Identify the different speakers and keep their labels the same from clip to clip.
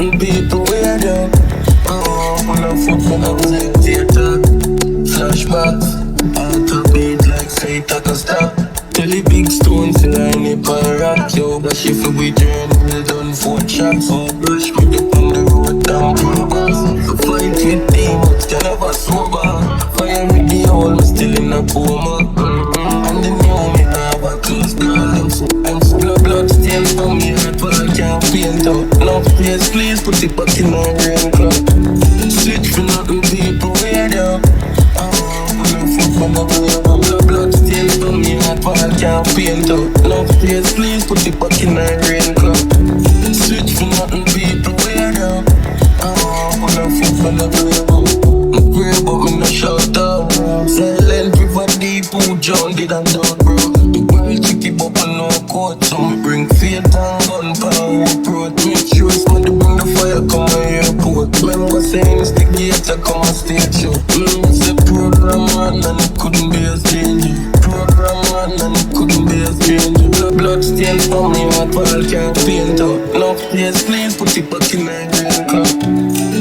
Speaker 1: nothing people wear down. When I fuck when I was in theater. Flashbacks, auto beat like say it can stop. Tell the big stones to line up and rock. Yo, but she for we journey, we done 4 shots. Oh, brush me up on the road down progress. So fight with demons, can never sober. Fire with the hole, me still in a coma. And the new me have a close girl. I'm still blood stains from me heart, but I can't paint out. Love place, please put it back in my rain club. Switch for nothing people wear down. Blood stains from me heart, but I can't paint out. Love place, please put it back in my rain club. Switch for nothing people wear down. When I fuck when I pray but me no shout out. Silent river deep who John did and dog bro. The world chicky bubble no coat. So me bring faith and gunpowder approach. Make sure somebody bring the fire come on airport. Remember saying it's the gate to come on stage show. It's a program man and it couldn't be a stranger. Program man and it couldn't be a stranger. Blood stains from me heart but I can't paint out. Love place please put it back in my green club.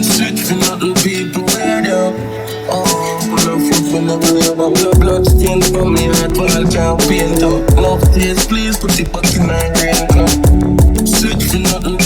Speaker 1: Switch for nothing people wear down. When I fuck when I wear down. Blood stains from me heart but I can't paint out. Love place please put it back in my green club. Switch for nothing